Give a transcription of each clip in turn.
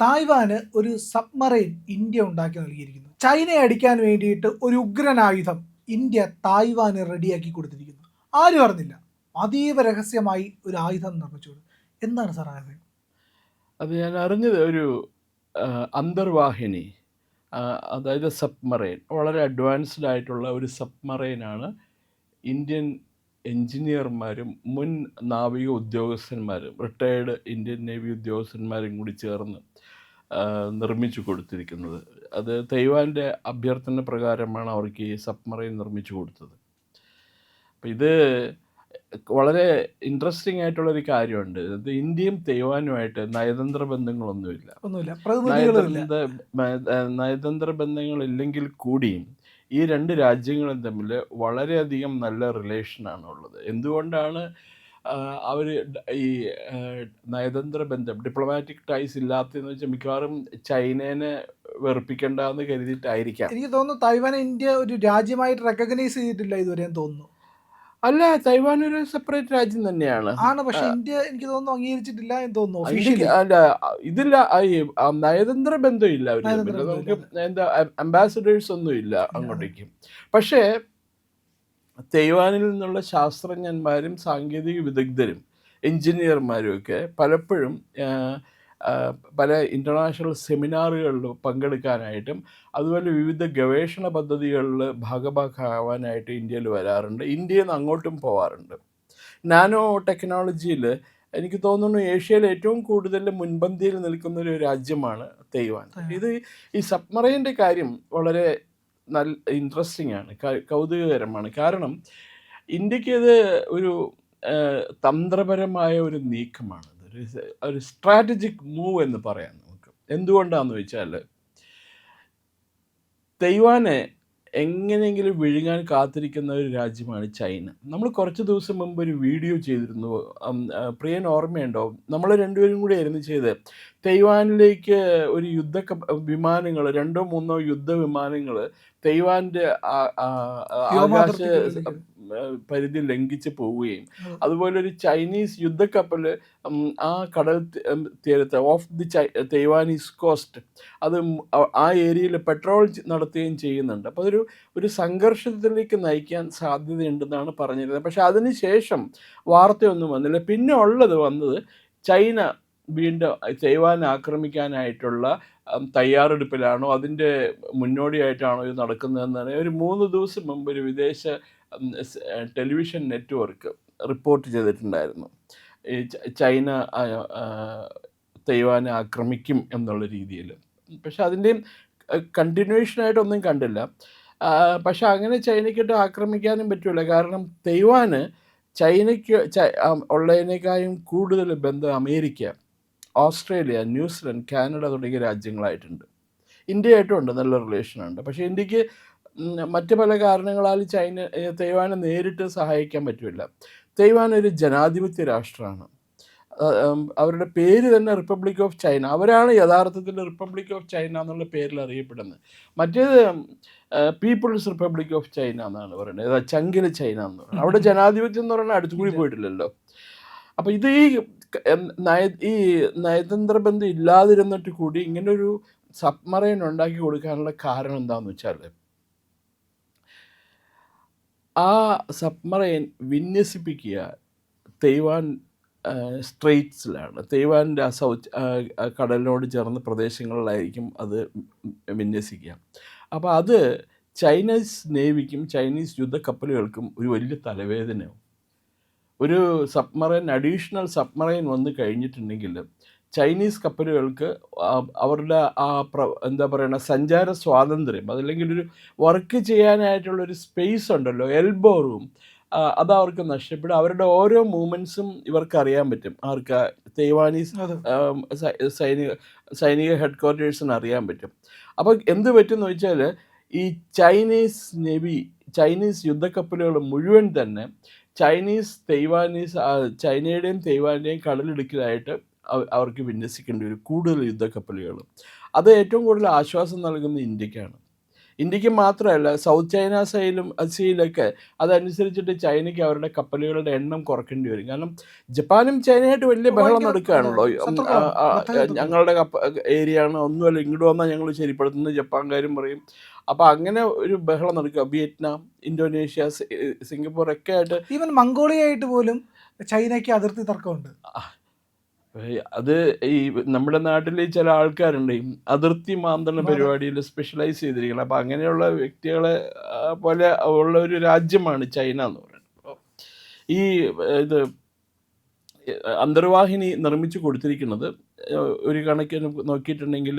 Taiwan ഒരു submarine India ഉണ്ടാക്കി നൽകിയിരിക്കുന്നു. ചൈനയെ അടിക്കാൻ വേണ്ടിയിട്ട് ഒരു ഉഗ്രനായുധം ഇന്ത്യ തായ്വാന് റെഡിയാക്കി കൊടുത്തിരിക്കുന്നു. ആരും അറിഞ്ഞില്ല. അതീവ രഹസ്യമായി ഒരു ആയുധം നിർമ്മിച്ചു. എന്താണ് സാർ ആയുധം? അത് ഞാൻ അറിഞ്ഞത് ഒരു അന്തർവാഹിനി, അതായത് സബ്മറൈൻ, വളരെ അഡ്വാൻസ്ഡ് ആയിട്ടുള്ള ഒരു സബ്മറൈനാണ് ഇന്ത്യൻ എഞ്ചിനീയർമാരും മുൻ നാവിക ഉദ്യോഗസ്ഥന്മാരും റിട്ടയേർഡ് ഇന്ത്യൻ നേവി ഉദ്യോഗസ്ഥന്മാരും കൂടി ചേർന്ന് നിർമ്മിച്ചു കൊടുത്തിരിക്കുന്നത്. അത് തൈവാൻ്റെ അഭ്യർത്ഥന പ്രകാരമാണ് അവർക്ക് ഈ സബ്മറൈൻ നിർമ്മിച്ചു കൊടുത്തത്. അപ്പം ഇത് വളരെ ഇൻട്രസ്റ്റിംഗ് ആയിട്ടുള്ളൊരു കാര്യമുണ്ട്. ഇത് ഇന്ത്യയും തൈവാനുമായിട്ട് നയതന്ത്ര ബന്ധങ്ങളൊന്നുമില്ല. നയതന്ത്ര ബന്ധങ്ങളില്ലെങ്കിൽ കൂടിയും ഈ രണ്ട് രാജ്യങ്ങളും തമ്മിൽ വളരെയധികം നല്ല റിലേഷനാണ് ഉള്ളത്. എന്തുകൊണ്ടാണ് അവർ ഈ നയതന്ത്ര ബന്ധം, ഡിപ്ലോമാറ്റിക് ടൈസ് ഇല്ലാത്തതെന്ന് വെച്ചാൽ മിക്കവാറും ചൈനേനെ വെറുപ്പിക്കേണ്ടെന്ന് കരുതിയിട്ടായിരിക്കാം. എനിക്ക് തോന്നുന്നു തായ്വാനെ ഇന്ത്യ ഒരു രാജ്യമായിട്ട് റെക്കഗ്നൈസ് ചെയ്തിട്ടില്ല ഇതുവരെയും തോന്നുന്നു. അല്ല, തൈവാൻ ഒരു സെപ്പറേറ്റ് രാജ്യം തന്നെയാണ്. പക്ഷെ ഇന്ത്യ എനിക്ക് തോന്നുന്നു അംഗീകരിച്ചിട്ടില്ല എന്ന് തോന്നുന്നു. അല്ല, ഇതില്ല, നയതന്ത്ര ബന്ധമില്ല അവര് തമ്മിൽ. നമുക്ക് എന്താ അംബാസഡേഴ്സ് ഒന്നും ഇല്ല അങ്ങോട്ടേക്ക്. പക്ഷേ തൈവാനിൽ നിന്നുള്ള ശാസ്ത്രജ്ഞന്മാരും സാങ്കേതിക വിദഗ്ധരും എഞ്ചിനീയർമാരും ഒക്കെ പലപ്പോഴും പല ഇൻ്റർനാഷണൽ സെമിനാറുകളിൽ പങ്കെടുക്കാനായിട്ടും അതുപോലെ വിവിധ ഗവേഷണ പദ്ധതികളിൽ ഭാഗഭാക്കാവാനായിട്ട് ഇന്ത്യയിൽ വരാറുണ്ട്. ഇന്ത്യയിൽ നിന്ന് അങ്ങോട്ടും പോവാറുണ്ട്. നാനോ ടെക്നോളജിയിൽ എനിക്ക് തോന്നുന്നു ഏഷ്യയിൽ ഏറ്റവും കൂടുതൽ മുൻപന്തിയിൽ നിൽക്കുന്ന ഒരു രാജ്യമാണ് തൈവാൻ. ഈ സബ്മറൈൻ്റെ കാര്യം വളരെ നല്ല ഇൻട്രസ്റ്റിംഗ് ആണ്, കൗതുകകരമാണ്. കാരണം ഇന്ത്യക്ക് ഇത് ഒരു തന്ത്രപരമായ ഒരു നീക്കമാണ്, ഒരു സ്ട്രാറ്റജിക് മൂവ് എന്ന് പറയാം നമുക്ക്. എന്തുകൊണ്ടാണെന്ന് വെച്ചാൽ തൈവാനെ എങ്ങനെയെങ്കിലും വിഴുങ്ങാൻ കാത്തിരിക്കുന്ന ഒരു രാജ്യമാണ് ചൈന. നമ്മൾ കുറച്ച് ദിവസം മുമ്പ് ഒരു വീഡിയോ ചെയ്തിരുന്നു, പ്രിയൻ ഓർമ്മയുണ്ടോ? നമ്മൾ രണ്ടുപേരും കൂടി ആയിരുന്നു ചെയ്തത്. തൈവാനിലേക്ക് ഒരു വിമാനങ്ങൾ, 2 or 3 യുദ്ധവിമാനങ്ങൾ തൈവാൻ്റെ ആകാശ പരിധി ലംഘിച്ച് പോവുകയും അതുപോലെ ഒരു ചൈനീസ് യുദ്ധക്കപ്പൽ ആ കടൽ തീരത്ത് ഓഫ് ദി തൈവാനീസ് കോസ്റ്റ് അത് ആ ഏരിയയിൽ പെട്രോൾ നടത്തുകയും ചെയ്യുന്നുണ്ട്. അപ്പോൾ ഒരു സംഘർഷത്തിലേക്ക് നയിക്കാൻ സാധ്യതയുണ്ടെന്നാണ് പറഞ്ഞിരുന്നത്. പക്ഷെ അതിനുശേഷം വാർത്തയൊന്നും വന്നില്ല. പിന്നെ വന്നത് ചൈന വീണ്ടും തൈവാൻ ആക്രമിക്കാനായിട്ടുള്ള തയ്യാറെടുപ്പിലാണോ, അതിൻ്റെ മുന്നോടിയായിട്ടാണോ ഇത് നടക്കുന്നതെന്നാണ് ഒരു 3 ദിവസം മുമ്പ് ഒരു വിദേശ ടെലിവിഷൻ നെറ്റ്വർക്ക് റിപ്പോർട്ട് ചെയ്തിട്ടുണ്ടായിരുന്നു. ഈ ചൈന തൈവാനെ ആക്രമിക്കും എന്നുള്ള രീതിയിൽ. പക്ഷെ അതിൻ്റെയും കണ്ടിന്യൂഷനായിട്ടൊന്നും കണ്ടില്ല. പക്ഷെ അങ്ങനെ ചൈനയ്ക്കിട്ട് ആക്രമിക്കാനും പറ്റില്ല. കാരണം തൈവാന് ചൈനയ്ക്ക് ഉള്ളതിനേക്കാളും കൂടുതൽ ബന്ധം അമേരിക്ക, ഓസ്ട്രേലിയ, ന്യൂസിലൻഡ്, കാനഡ തുടങ്ങിയ രാജ്യങ്ങളായിട്ടുണ്ട്. ഇന്ത്യയായിട്ടുമുണ്ട് നല്ല റിലേഷനുണ്ട്. പക്ഷേ ഇന്ത്യക്ക് മറ്റ് പല കാരണങ്ങളാൽ തൈവാനെ നേരിട്ട് സഹായിക്കാൻ പറ്റില്ല. തൈവാൻ ഒരു ജനാധിപത്യ രാഷ്ട്രമാണ്. അവരുടെ പേര് തന്നെ റിപ്പബ്ലിക് ഓഫ് ചൈന. അവരാണ് യഥാർത്ഥത്തിൽ റിപ്പബ്ലിക് ഓഫ് ചൈന എന്നുള്ള പേരിൽ അറിയപ്പെടുന്നത്. മറ്റേത് പീപ്പിൾസ് റിപ്പബ്ലിക് ഓഫ് ചൈന എന്നാണ് പറയുന്നത്, ചങ്കില ചൈന എന്ന് പറയുന്നത്. അവിടെ ജനാധിപത്യം എന്ന് പറയുന്നത് അടുത്തുകൂടി പോയിട്ടില്ലല്ലോ. അപ്പോൾ ഇത് ഈ നയതന്ത്ര ബന്ധം ഇല്ലാതിരുന്നിട്ട് കൂടി ഇങ്ങനൊരു സബ്മറൈൻ ഉണ്ടാക്കി കൊടുക്കാനുള്ള കാരണം എന്താണെന്ന് വെച്ചാൽ, ആ സബ്മറൈൻ വിന്യസിപ്പിക്കുക തൈവാൻ സ്ട്രെയ്റ്റ്സിലാണ്. തൈവാൻ്റെ കടലിനോട് ചേർന്ന പ്രദേശങ്ങളിലായിരിക്കും അത് വിന്യസിക്കുക. അപ്പോൾ അത് ചൈനീസ് നേവിക്കും ചൈനീസ് യുദ്ധക്കപ്പലുകൾക്കും ഒരു വലിയ തലവേദനയാവും. ഒരു അഡീഷണൽ സബ്മറൈൻ വന്ന് കഴിഞ്ഞിട്ടുണ്ടെങ്കിൽ ചൈനീസ് കപ്പലുകൾക്ക് അവരുടെ എന്താ പറയുക, സഞ്ചാര സ്വാതന്ത്ര്യം, അതല്ലെങ്കിൽ ഒരു വർക്ക് ചെയ്യാനായിട്ടുള്ളൊരു സ്പേസ് ഉണ്ടല്ലോ, എൽബോ റൂം, അത് അവർക്ക് നഷ്ടപ്പെടും. അവരുടെ ഓരോ മൂവ്മെൻറ്റ്സും ഇവർക്ക് അറിയാൻ പറ്റും. ആർക്ക്? തൈവാനീസ് സൈനിക ഹെഡ് ക്വാർട്ടേഴ്സിന് അറിയാൻ പറ്റും. അപ്പോൾ എന്ത് പറ്റുമെന്ന് വെച്ചാൽ ഈ ചൈനീസ് യുദ്ധക്കപ്പലുകൾ മുഴുവൻ തന്നെ ചൈനയുടെയും തൈവാൻ്റെയും കടലിടുക്കിലായിട്ട് അവർക്ക് വിന്യസിക്കേണ്ടി വരും, കൂടുതൽ യുദ്ധക്കപ്പലുകൾ. അത് ഏറ്റവും കൂടുതൽ ആശ്വാസം നൽകുന്ന ഇന്ത്യക്കാണ്. ഇന്ത്യക്ക് മാത്രമല്ല സൗത്ത് ചൈന സീയിലൊക്കെ അതനുസരിച്ചിട്ട് ചൈനയ്ക്ക് അവരുടെ കപ്പലുകളുടെ എണ്ണം കുറയ്ക്കേണ്ടി വരും. കാരണം ജപ്പാനും ചൈനയായിട്ട് വലിയ ബഹളം ഭയങ്കര നടക്കുകയാണല്ലോ. ശത്രുക്കളാണ്, ബദ്ധശത്രുക്കൾ. ഞങ്ങളുടെ ഏരിയയാണ്, ഒന്നുമല്ല, ഇങ്ങോട്ട് വന്നാൽ ഞങ്ങൾ ശരിപ്പെടുത്തുന്നത് ജപ്പാൻകാരും പറയും. അപ്പോൾ അങ്ങനെ ഒരു ബഹളം നടക്കുക. വിയറ്റ്നാം, ഇന്തോനേഷ്യ, സിംഗപ്പൂർ ഒക്കെ ആയിട്ട്. ഈവൻ മംഗോളിയായിട്ട് പോലും ചൈനയ്ക്ക് അതിർത്തി തർക്കമുണ്ട്. അത് ഈ നമ്മുടെ നാട്ടിൽ ചില ആൾക്കാരുണ്ട് ഈ അതിർത്തി മാന്തണ പരിപാടിയിൽ സ്പെഷ്യലൈസ് ചെയ്തിരിക്കുന്നത്. അപ്പം അങ്ങനെയുള്ള വ്യക്തികളെ പോലെ ഉള്ള ഒരു രാജ്യമാണ് ചൈന എന്ന് പറയുന്നത്. അപ്പോൾ ഈ ഇത് അന്തർവാഹിനി നിർമ്മിച്ചു കൊടുത്തിരിക്കുന്നത് ഒരു കണക്കിന് നോക്കിയിട്ടുണ്ടെങ്കിൽ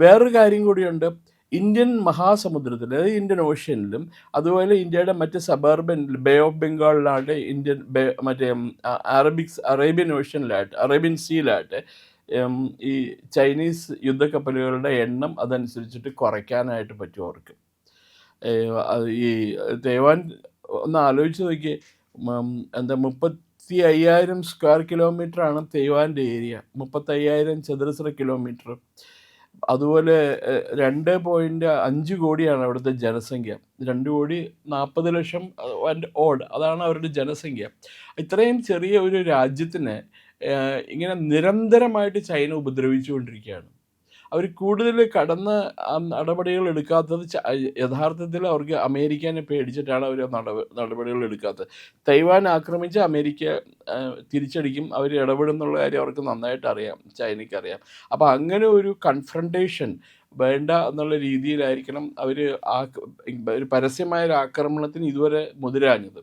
വേറൊരു കാര്യം കൂടിയുണ്ട്. ഇന്ത്യൻ മഹാസമുദ്രത്തിൽ, അതായത് ഇന്ത്യൻ ഓഷ്യനിലും അതുപോലെ ഇന്ത്യയുടെ മറ്റ് സബർബൻ ബേ ഓഫ് ബംഗാളിലായിട്ട് മറ്റേ അറേബ്യൻ ഓഷ്യനിലായിട്ട്, അറേബ്യൻ സീയിലായിട്ട് ഈ ചൈനീസ് യുദ്ധക്കപ്പലുകളുടെ എണ്ണം അതനുസരിച്ചിട്ട് കുറയ്ക്കാനായിട്ട് പറ്റും അവർക്ക്. ഈ തൈവാൻ ഒന്ന് ആലോചിച്ച് നോക്കിയേ, എന്താ 35,000 സ്ക്വയർ കിലോമീറ്ററാണ് തൈവാൻ്റെ ഏരിയ, 35,000 ചതുരശ്ര കിലോമീറ്റർ. അതുപോലെ 2.5 കോടിയാണ് അവിടുത്തെ ജനസംഖ്യ. 2,40,00,000 അതാണ് അവരുടെ ജനസംഖ്യ. ഇത്രയും ചെറിയ ഒരു രാജ്യത്തിനെ ഇങ്ങനെ നിരന്തരമായിട്ട് ചൈന ഉപദ്രവിച്ചുകൊണ്ടിരിക്കുകയാണ്. അവർ കൂടുതൽ കടന്ന നടപടികൾ എടുക്കാത്തത് യഥാർത്ഥത്തിൽ അവർക്ക് അമേരിക്കനെ പേടിച്ചിട്ടാണ് അവർ നടപടികൾ എടുക്കാത്തത്. തൈവാൻ ആക്രമിച്ച് അമേരിക്ക തിരിച്ചടിക്കും, അവർ ഇടപെടുന്നുള്ള കാര്യം അവർക്ക് നന്നായിട്ട് അറിയാം, ചൈനയ്ക്കറിയാം. അപ്പോൾ അങ്ങനെ ഒരു കൺഫ്രണ്ടേഷൻ വേണ്ട എന്നുള്ള രീതിയിലായിരിക്കണം അവർ ഒരു പരസ്യമായ ഒരു ആക്രമണത്തിന് ഇതുവരെ മുതിരാഞ്ഞത്.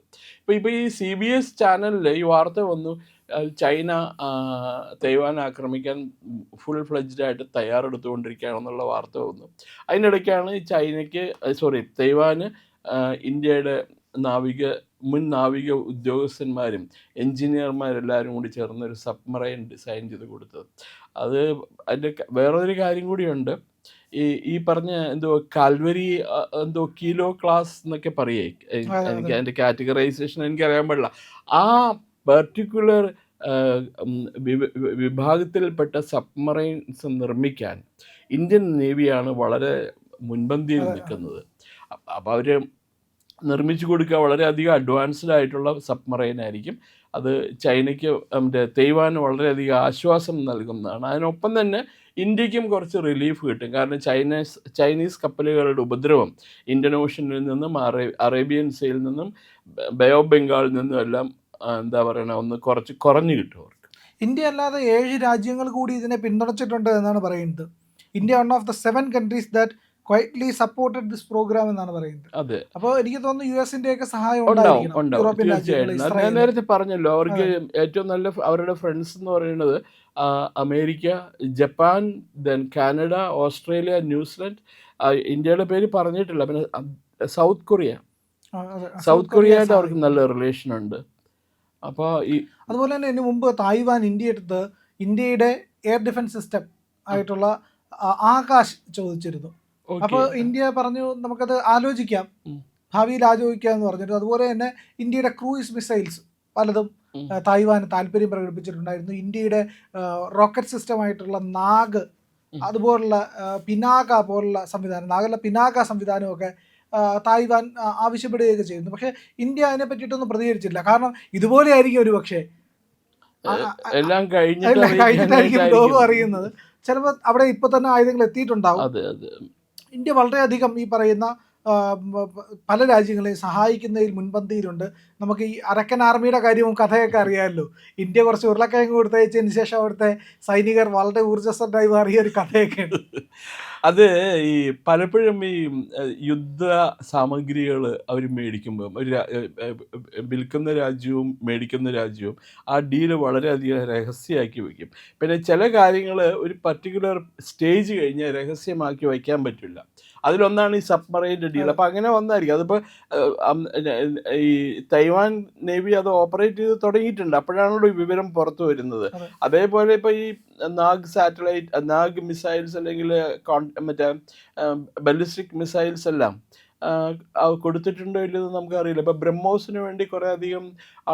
ഇപ്പോൾ ഈ CBS ചാനലിൽ ഈ വാർത്ത വന്നു, ചൈന തൈവാൻ ആക്രമിക്കാൻ ഫുൾ ഫ്ലെഡ്ജ്ഡായിട്ട് തയ്യാറെടുത്തുകൊണ്ടിരിക്കുകയാണെന്നുള്ള വാർത്ത വന്നു. അതിനിടയ്ക്കാണ് തൈവാന് ഇന്ത്യയുടെ മുൻ നാവിക ഉദ്യോഗസ്ഥന്മാരും എൻജിനീയർമാരെല്ലാവരും കൂടി ചേർന്ന് ഒരു സബ്മറൈൻ ഡിസൈൻ ചെയ്ത് കൊടുത്തത്. അത് അതിൻ്റെ വേറൊരു കാര്യം കൂടിയുണ്ട്. ഈ പറഞ്ഞ കാൽവരി കിലോ ക്ലാസ് എന്നൊക്കെ പറയേ, എനിക്ക് അതിൻ്റെ കാറ്റഗറൈസേഷൻ എനിക്കറിയാൻ പാടില്ല. ആ പെർട്ടിക്കുലർ വിഭാഗത്തിൽപ്പെട്ട സബ്മറൈൻസ് നിർമ്മിക്കാൻ ഇന്ത്യൻ നേവിയാണ് വളരെ മുൻപന്തിയിൽ നിൽക്കുന്നത്. അപ്പോൾ അവർ നിർമ്മിച്ചു കൊടുക്കുക വളരെയധികം അഡ്വാൻസ്ഡ് ആയിട്ടുള്ള സബ്മറൈൻ ആയിരിക്കും. അത് ചൈനയ്ക്ക് തൈവാന് വളരെയധികം ആശ്വാസം നൽകുന്നതാണ്. അതിനൊപ്പം തന്നെ ഇന്ത്യക്കും കുറച്ച് റിലീഫ് കിട്ടും. കാരണം ചൈനീസ് കപ്പലുകളുടെ ഉപദ്രവം ഇന്ത്യൻ ഓഷ്യനിൽ നിന്നും അറേബ്യൻ സീയിൽ നിന്നും ബേ ഓഫ് ബംഗാളിൽ നിന്നും എല്ലാം ഒന്ന് കുറഞ്ഞു കിട്ടും അവർക്ക്. ഇന്ത്യ അല്ലാതെ 7 രാജ്യങ്ങൾ കൂടി ഇതിനെ പിന്തുണച്ചിട്ടുണ്ട് എന്നാണ് പറയുന്നത്. India one of the 7 countries that quietly supported this program എന്നാണ് പറയുന്നത്. അതെ. അപ്പോൾ എനിക്ക് തോന്നുന്നു US-ന്റെ ഒക്കെ സഹായം ഉണ്ടാവും. തീർച്ചയായിട്ടും. ഞാൻ നേരത്തെ പറഞ്ഞല്ലോ, അവർക്ക് ഏറ്റവും നല്ല അവരുടെ ഫ്രണ്ട്സ് എന്ന് പറയുന്നത് America, Japan, then Canada, Australia, New Zealand. ഇന്ത്യയുടെ പേര് പറഞ്ഞിട്ടില്ല. പിന്നെ സൗത്ത് കൊറിയയായിട്ട് അവർക്ക് നല്ല റിലേഷൻ ഉണ്ട്. അപ്പോൾ അതുപോലെ തന്നെ ഇതിനു മുമ്പ് തായ്വാൻ ഇന്ത്യയുടെ എയർ ഡിഫൻസ് സിസ്റ്റം ആയിട്ടുള്ള ആകാശ് ചോദിച്ചിരുന്നു. അപ്പോൾ ഇന്ത്യ പറഞ്ഞു നമുക്കത് ആലോചിക്കാം, ഭാവിയിൽ ആലോചിക്കാം എന്ന് പറഞ്ഞിട്ട്. അതുപോലെ തന്നെ ഇന്ത്യയുടെ ക്രൂയിസ് മിസൈൽസ് പലതും തായ്വാന് താല്പര്യം പ്രകടിപ്പിച്ചിട്ടുണ്ടായിരുന്നു. ഇന്ത്യയുടെ റോക്കറ്റ് സിസ്റ്റമായിട്ടുള്ള നാഗ്, അതുപോലുള്ള പിനാക പോലുള്ള സംവിധാനം, നാഗല്ല പിനാക സംവിധാനമൊക്കെ തായ്വാൻ ആവശ്യപ്പെടുകയൊക്കെ ചെയ്യുന്നു. പക്ഷേ ഇന്ത്യ അതിനെ പറ്റിയിട്ടൊന്നും പ്രതികരിച്ചില്ല. കാരണം ഇതുപോലെ ആയിരിക്കും ഒരു പക്ഷേ എല്ലാം കഴിഞ്ഞിട്ടായിരിക്കും ലോകം അറിയുന്നത്. ചിലപ്പോൾ അവിടെ ഇപ്പൊ തന്നെ ആയുധങ്ങൾ എത്തിയിട്ടുണ്ടാവും. ഇന്ത്യ വളരെയധികം ഈ പറയുന്ന പല രാജ്യങ്ങളെയും സഹായിക്കുന്നതിൽ മുൻപന്തിയിലുണ്ട്. നമുക്ക് ഈ അരക്കൻ ആർമിയുടെ കാര്യവും കഥയൊക്കെ അറിയാമല്ലോ. ഇന്ത്യ കുറച്ച് ഉരുളക്കിഴങ്ങ് കൊടുത്തയച്ചതിന് ശേഷം അവിടുത്തെ സൈനികർ വളരെ ഊർജ്ജസ്വരായി മാറിയ ഒരു കഥയൊക്കെയുണ്ട്. അത് ഈ പലപ്പോഴും ഈ യുദ്ധ സാമഗ്രികൾ അവർ മേടിക്കുമ്പോൾ വിൽക്കുന്ന രാജ്യവും മേടിക്കുന്ന രാജ്യവും ആ ഡീല് വളരെയധികം രഹസ്യമാക്കി വയ്ക്കും. പിന്നെ ചില കാര്യങ്ങൾ ഒരു പർട്ടിക്കുലർ സ്റ്റേജ് കഴിഞ്ഞ് രഹസ്യമാക്കി വയ്ക്കാൻ പറ്റില്ല. അതിലൊന്നാണ് ഈ സബ്മറൈൻ്റെ ഡീൽ. അപ്പോൾ അങ്ങനെ വന്നായിരിക്കും. അതിപ്പോൾ ഈ തൈവാൻ നേവി അത് ഓപ്പറേറ്റ് ചെയ്ത് തുടങ്ങിയിട്ടുണ്ട്. അപ്പോഴാണല്ലോ ഈ വിവരം പുറത്തു വരുന്നത്. അതേപോലെ ഇപ്പോൾ ഈ നാഗ് മിസൈൽസ് അല്ലെങ്കിൽ മറ്റേ ബലിസ്റ്റിക് മിസൈൽസ് എല്ലാം കൊടുത്തിട്ടുണ്ടോ ഇല്ലെന്ന് നമുക്കറിയില്ല. ഇപ്പോൾ ബ്രഹ്മോസിന് വേണ്ടി കുറേ അധികം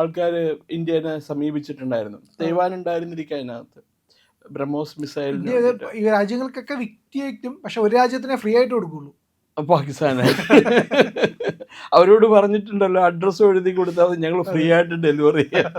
ആൾക്കാർ ഇന്ത്യനെ സമീപിച്ചിട്ടുണ്ടായിരുന്നു. തൈവാൻ ഉണ്ടായിരുന്നിരിക്കുക അതിനകത്ത് ബ്രഹ്മോസ് മിസൈൽ. ഈ രാജ്യങ്ങൾക്കൊക്കെ വിറ്റിയേക്കും, പക്ഷെ ഒരു രാജ്യത്തിനെ ഫ്രീ ആയിട്ട് കൊടുക്കുള്ളൂ. പാകിസ്ഥാനായിട്ട് അവരോട് പറഞ്ഞിട്ടുണ്ടല്ലോ, അഡ്രസ്സ് എഴുതി കൊടുത്താൽ ഞങ്ങൾ ഫ്രീ ആയിട്ട് ഡെലിവറി ചെയ്യാം.